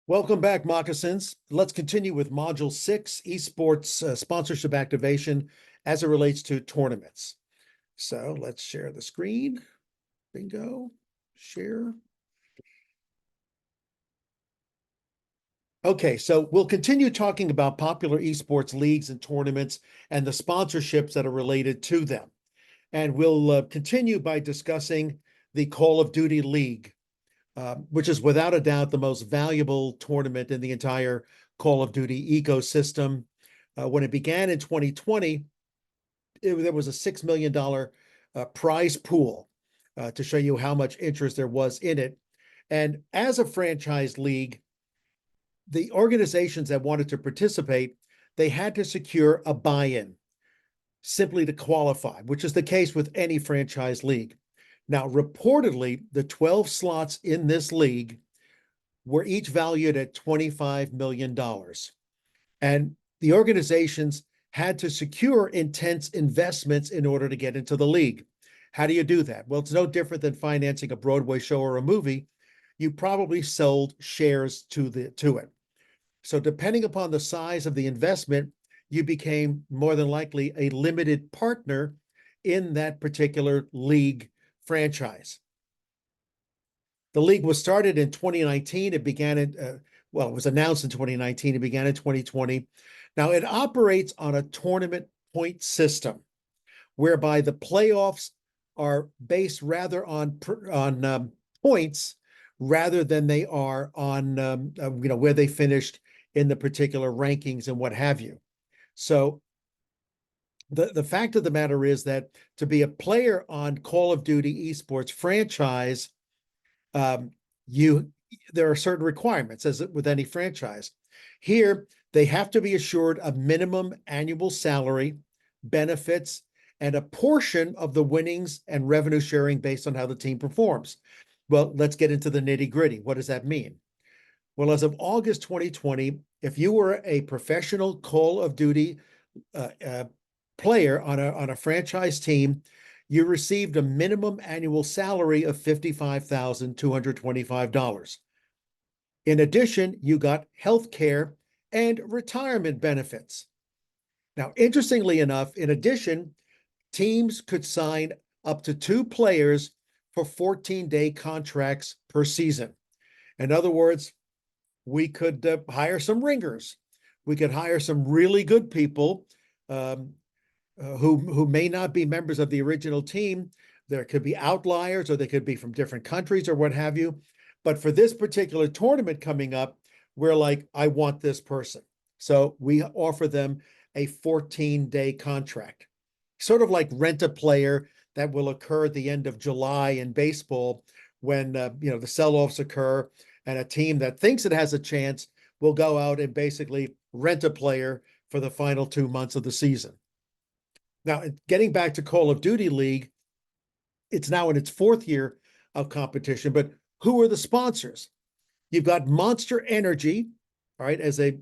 Welcome back, Moccasins. Let's continue with Module 6, Esports Sponsorship Activation as it relates to tournaments. So let's share the screen. Bingo. Share. Okay, so we'll continue talking about popular esports leagues and tournaments and the sponsorships that are related to them. And we'll continue by discussing the Call of Duty League, which is without a doubt the most valuable tournament in the entire Call of Duty ecosystem. When it began in 2020, there was a $6 million prize pool to show you how much interest there was in it. And as a franchise league, the organizations that wanted to participate, they had to secure a buy-in simply to qualify, which is the case with any franchise league. Now, reportedly, the 12 slots in this league were each valued at $25 million. And the organizations had to secure intense investments in order to get into the league. How do you do that? Well, it's no different than financing a Broadway show or a movie. You probably sold shares to it. So depending upon the size of the investment, you became more than likely a limited partner in that particular league franchise. The league was started in 2019. It began it was announced in 2019. It began in 2020. Now it operates on a tournament point system, whereby the playoffs are based rather on points rather than they are on where they finished in the particular rankings and what have you. So the fact of the matter is that to be a player on Call of Duty esports franchise, there are certain requirements, as with any franchise. Here, they have to be assured a minimum annual salary, benefits, and a portion of the winnings and revenue sharing based on how the team performs. Well, let's get into the nitty-gritty. What does that mean? Well, as of August 2020, if you were a professional Call of Duty player on a franchise team, you received a minimum annual salary of $55,225. In addition, you got health care and retirement benefits. Now, interestingly enough, in addition, teams could sign up to 2 players for 14-day contracts per season. In other words, we could hire some ringers. We could hire some really good people who may not be members of the original team. There could be outliers, or they could be from different countries or what have you. But for this particular tournament coming up, we're like, I want this person. So we offer them a 14-day contract, sort of like rent a player that will occur at the end of July in baseball when the sell-offs occur, and a team that thinks it has a chance will go out and basically rent a player for the final 2 months of the season. Now, getting back to Call of Duty League, it's now in its 4th year of competition, but who are the sponsors? You've got Monster Energy, all right, as a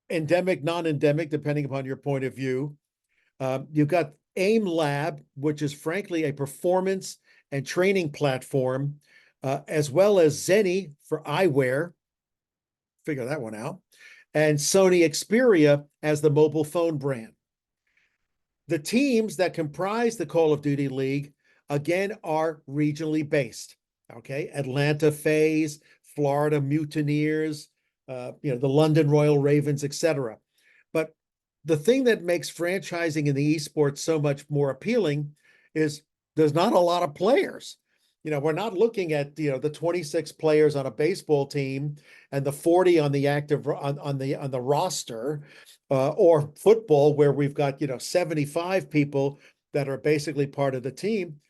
endemic, non-endemic, depending upon your point of view. You've got AIM Lab, which is frankly a performance and training platform, as well as Zenny for eyewear. Figure that one out. And Sony Xperia as the mobile phone brand. The teams that comprise the Call of Duty League, again, are regionally based. Okay, Atlanta FaZe, Florida Mutineers, the London Royal Ravens, etc. But the thing that makes franchising in the esports so much more appealing is there's not a lot of players. We're not looking at the 26 players on a baseball team and the 40 on the active on the roster, or football where we've got 75 people that are basically part of the team.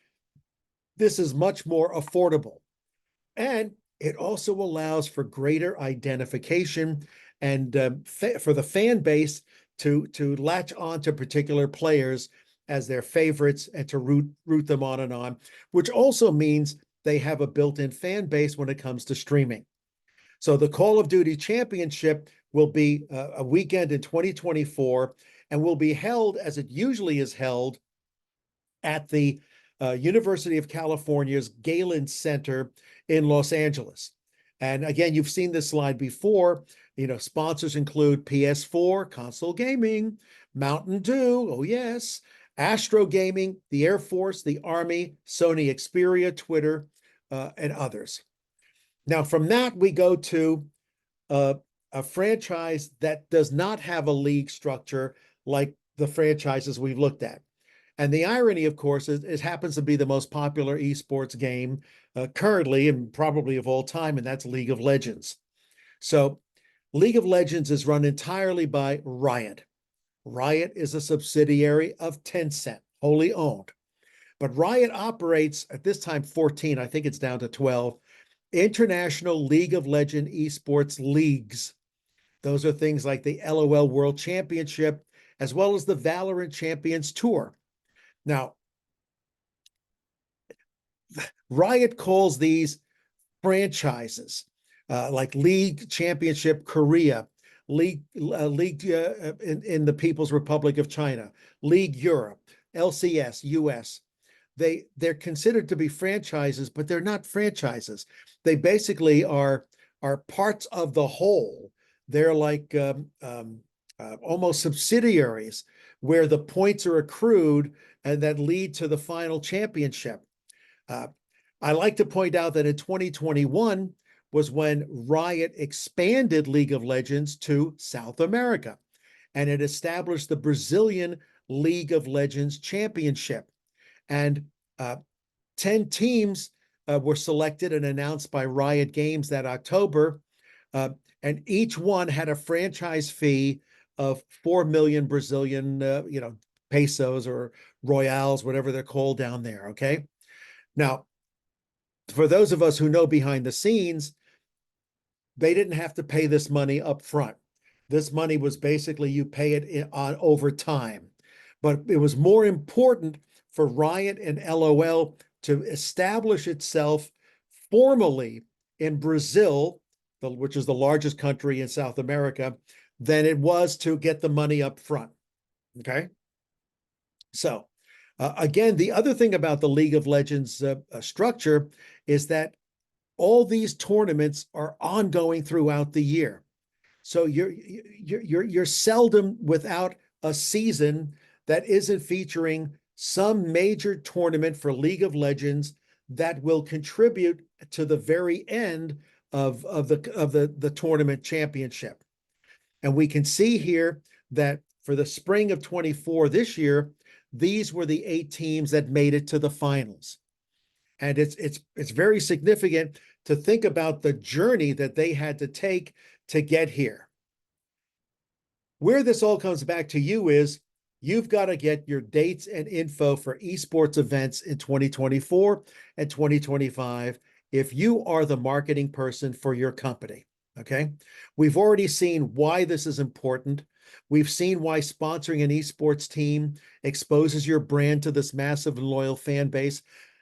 This is much more affordable, and it also allows for greater identification and for the fan base to latch on to particular players as their favorites and to root them on and on, which also means they have a built-in fan base when it comes to streaming. So the Call of Duty Championship will be a weekend in 2024 and will be held, as it usually is held, at the University of California's Galen Center in Los Angeles. And again, you've seen this slide before. Sponsors include PS4, console gaming, Mountain Dew, oh yes, Astro Gaming, the Air Force, the Army, Sony Xperia, Twitter, and others. Now, from that, we go to a franchise that does not have a league structure like the franchises we've looked at. And the irony, of course, is it happens to be the most popular esports game currently and probably of all time, and that's League of Legends. So League of Legends is run entirely by Riot. Riot is a subsidiary of Tencent, wholly owned. But Riot operates, at this time 14, I think it's down to 12, international League of Legends esports leagues. Those are things like the LOL World Championship, as well as the Valorant Champions Tour. Now, Riot calls these franchises, like League Championship Korea, League in the People's Republic of China, League Europe, LCS US. They're considered to be franchises, but they're not franchises. They basically are parts of the whole. They're like almost subsidiaries where the points are accrued and that lead to the final championship. I like to point out that in 2021 was when Riot expanded League of Legends to South America, and it established the Brazilian League of Legends Championship. And 10 teams were selected and announced by Riot Games that October, and each one had a franchise fee of 4 million Brazilian, pesos or royales, whatever they're called down there, okay? Now, for those of us who know behind the scenes, they didn't have to pay this money up front. This money was basically you pay it on over time. But it was more important for Riot and LOL to establish itself formally in Brazil, which is the largest country in South America, than it was to get the money up front. Okay? So, again, the other thing about the League of Legends structure is that all these tournaments are ongoing throughout the year. So you're seldom without a season that isn't featuring some major tournament for League of Legends that will contribute to the very end of the tournament championship. And we can see here that for the spring of 24 this year, these were the 8 teams that made it to the finals. And it's very significant to think about the journey that they had to take to get here. Where this all comes back to you is you've got to get your dates and info for esports events in 2024 and 2025 if you are the marketing person for your company, okay? We've already seen why this is important. We've seen why sponsoring an esports team exposes your brand to this massive and loyal fan base.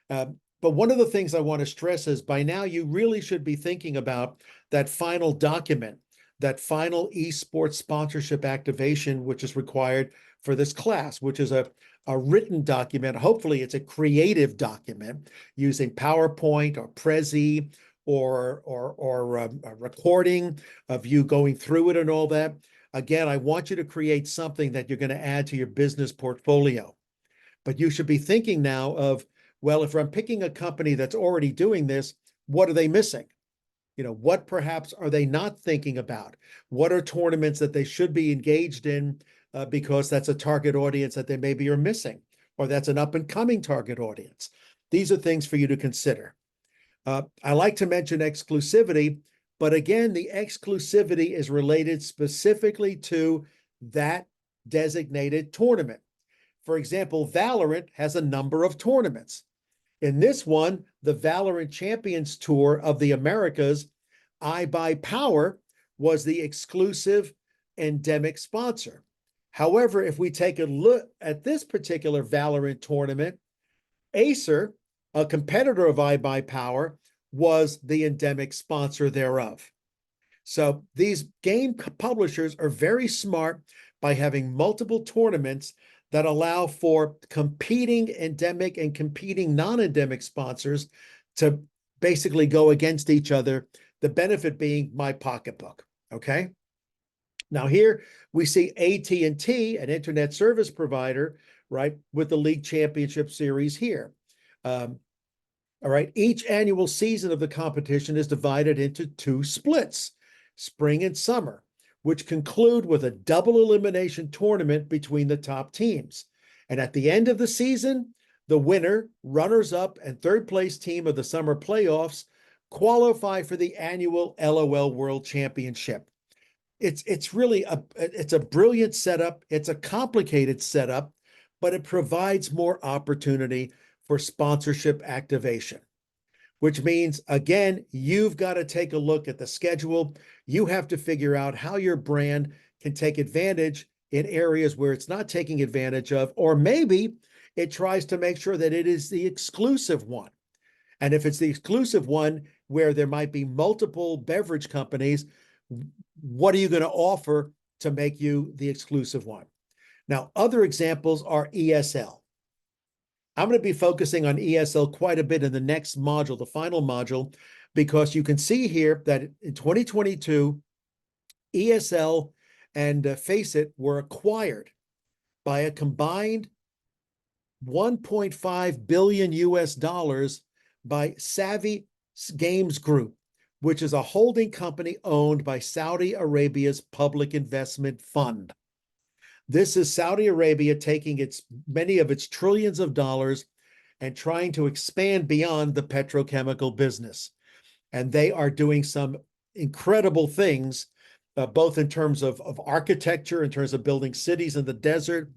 But one of the things I want to stress is by now you really should be thinking about that final document, that final esports sponsorship activation, which is required for this class, which is a written document. Hopefully it's a creative document using PowerPoint or Prezi or a recording of you going through it and all that. Again, I want you to create something that you're going to add to your business portfolio. But you should be thinking now of, well, if I'm picking a company that's already doing this, what are they missing? What perhaps are they not thinking about? What are tournaments that they should be engaged in because that's a target audience that they maybe are missing, or that's an up-and-coming target audience? These are things for you to consider. I like to mention exclusivity, but again, the exclusivity is related specifically to that designated tournament. For example, Valorant has a number of tournaments. In this one, the Valorant Champions Tour of the Americas, iBuyPower was the exclusive endemic sponsor. However, if we take a look at this particular Valorant tournament, Acer, a competitor of iBuyPower, was the endemic sponsor thereof. So these game publishers are very smart by having multiple tournaments that allow for competing endemic and competing non-endemic sponsors to basically go against each other the benefit being my pocketbook, okay? Now here we see AT&T, an internet service provider, right, with the League Championship Series here. All right, each annual season of the competition is divided into two splits, spring and summer, which conclude with a double elimination tournament between the top teams. And at the end of the season, the winner, runners-up, and third-place team of the summer playoffs qualify for the annual LOL World Championship. It's really a brilliant setup. It's a complicated setup, but it provides more opportunity for sponsorship activation, which means, again, you've got to take a look at the schedule. You have to figure out how your brand can take advantage in areas where it's not taking advantage of, or maybe it tries to make sure that it is the exclusive one. And if it's the exclusive one where there might be multiple beverage companies, what are you going to offer to make you the exclusive one? Now, other examples are ESL. I'm going to be focusing on ESL quite a bit in the next module, the final module, because you can see here that in 2022, ESL and Faceit were acquired by a combined 1.5 billion US dollars by Savvy Games Group, which is a holding company owned by Saudi Arabia's Public Investment Fund. This is Saudi Arabia taking many of its trillions of dollars and trying to expand beyond the petrochemical business. And they are doing some incredible things, both in terms of architecture, in terms of building cities in the desert,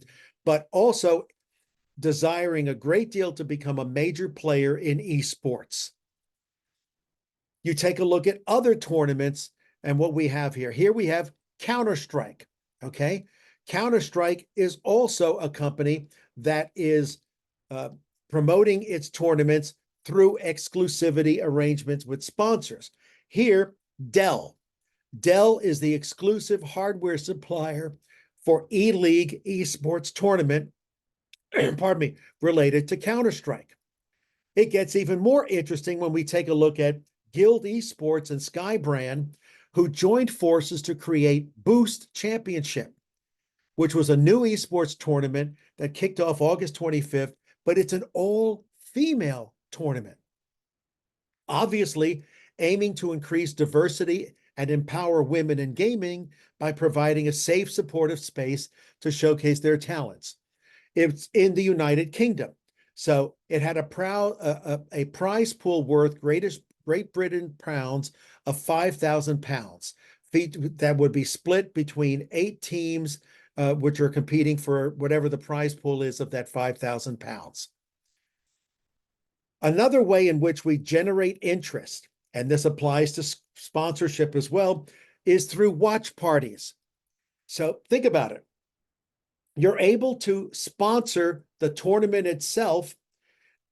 but also desiring a great deal to become a major player in esports. You take a look at other tournaments and what we have here. Here we have Counter-Strike, okay? Counter-Strike is also a company that is promoting its tournaments through exclusivity arrangements with sponsors. Here, Dell. Dell is the exclusive hardware supplier for E-League esports tournament, pardon me, related to Counter-Strike. It gets even more interesting when we take a look at Guild Esports and Skybrand, who joined forces to create Boost Championship, which was a new esports tournament that kicked off August 25th, but it's an all-female tournament. Obviously, aiming to increase diversity and empower women in gaming by providing a safe, supportive space to showcase their talents. It's in the United Kingdom. So it had a prize pool worth Great Britain pounds of £5,000 that would be split between 8 teams, which are competing for whatever the prize pool is of that £5,000. Another way in which we generate interest, and this applies to sponsorship as well, is through watch parties. So think about it. You're able to sponsor the tournament itself,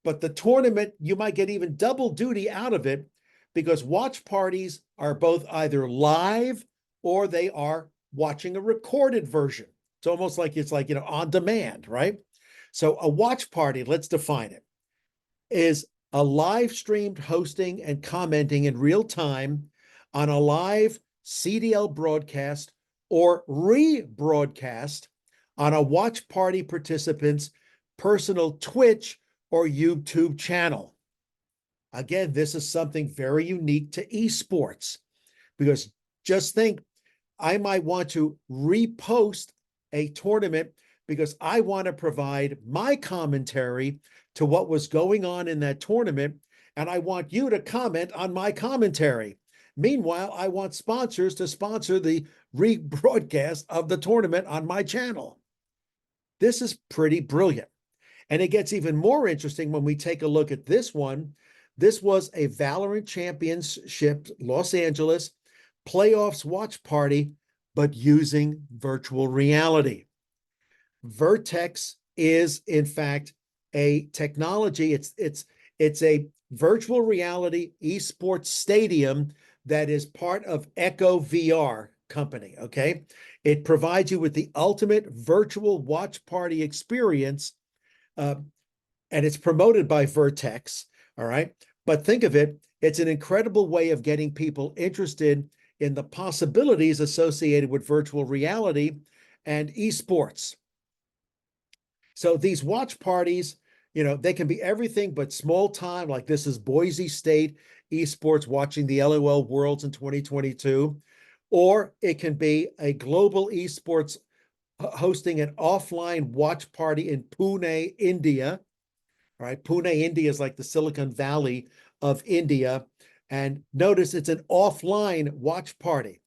but the tournament, you might get even double duty out of it because watch parties are both either live or they are watching a recorded version. It's almost like on demand, right? So a watch party, let's define it, is a live streamed hosting and commenting in real time on a live CDL broadcast or rebroadcast on a watch party participant's personal Twitch or YouTube channel. Again, this is something very unique to esports because just think, I might want to repost a tournament because I want to provide my commentary to what was going on in that tournament, and I want you to comment on my commentary. Meanwhile, I want sponsors to sponsor the rebroadcast of the tournament on my channel. This is pretty brilliant. And it gets even more interesting when we take a look at this one. This was a Valorant Championship Los Angeles playoffs watch party, but using virtual reality. Vertex is, in fact, a technology. It's a virtual reality esports stadium that is part of Echo VR company, okay? It provides you with the ultimate virtual watch party experience, and it's promoted by Vertex, all right? But think of it, It's an incredible way of getting people interested in the possibilities associated with virtual reality and esports. So these watch parties, they can be everything but small time, like this is Boise State esports watching the LOL Worlds in 2022, or it can be a global esports hosting an offline watch party in Pune, India. All right, Pune, India is like the Silicon Valley of India. And notice it's an offline watch party,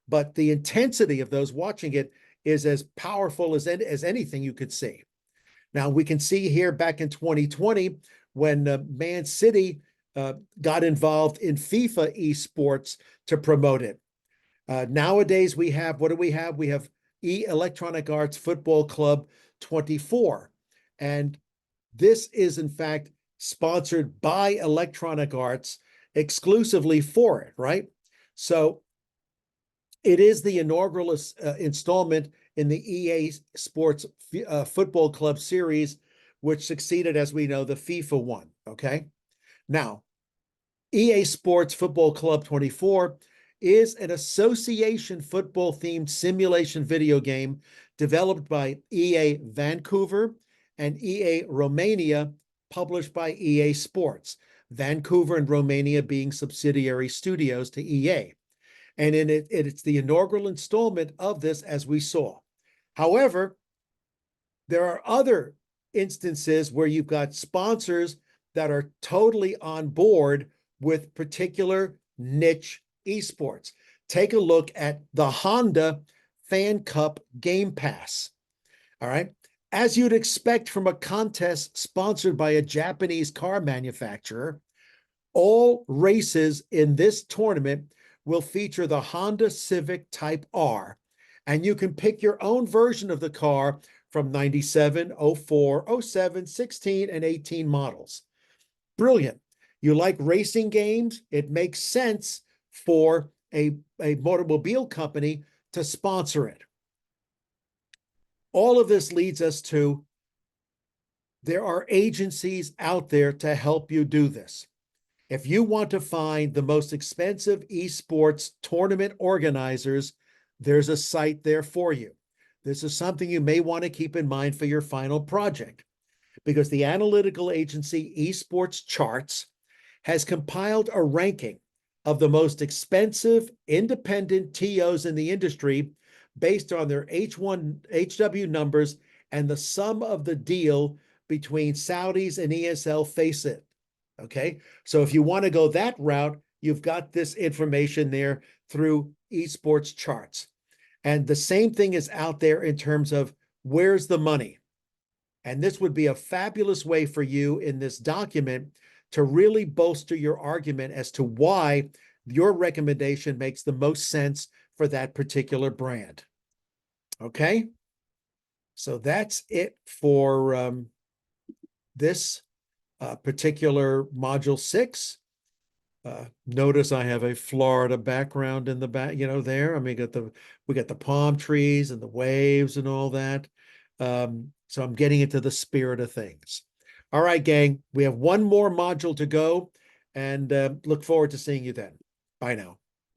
but the intensity of those watching it is as powerful as anything you could see. Now, we can see here back in 2020 when Man City got involved in FIFA esports to promote it. Nowadays, we have, what do we have? We have Electronic Arts Football Club 24. And this is, in fact, sponsored by Electronic Arts exclusively for it, right? So it is the inaugural installment in the EA Sports Football Club series, which succeeded, as we know, the FIFA one, okay? Now, EA Sports Football Club 24 is an association football-themed simulation video game developed by EA Vancouver and EA Romania, published by EA Sports, Vancouver and Romania being subsidiary studios to EA. And in it, it's the inaugural installment of this, as we saw. However, there are other instances where you've got sponsors that are totally on board with particular niche esports. Take a look at the Honda Fan Cup Game Pass. All right. As you'd expect from a contest sponsored by a Japanese car manufacturer, all races in this tournament will feature the Honda Civic Type R, and you can pick your own version of the car from 97, 04, 07, 16, and 18 models. Brilliant. You like racing games? It makes sense for a automobile company to sponsor it. All of this leads us to there are agencies out there to help you do this. If you want to find the most expensive esports tournament organizers, there's a site there for you. This is something you may want to keep in mind for your final project, because the analytical agency Esports Charts has compiled a ranking of the most expensive independent TOs in the industry based on their HW numbers and the sum of the deal between Saudis and ESL Faceit. Okay, so if you want to go that route, you've got this information there through Esports Charts. And the same thing is out there in terms of where's the money. And this would be a fabulous way for you in this document to really bolster your argument as to why your recommendation makes the most sense for that particular brand. Okay, so that's it for this particular module 6. Notice I have a Florida background in the back, there. I mean, we got the palm trees and the waves and all that. So I'm getting into the spirit of things. All right, gang, we have one more module to go, and look forward to seeing you then. Bye now.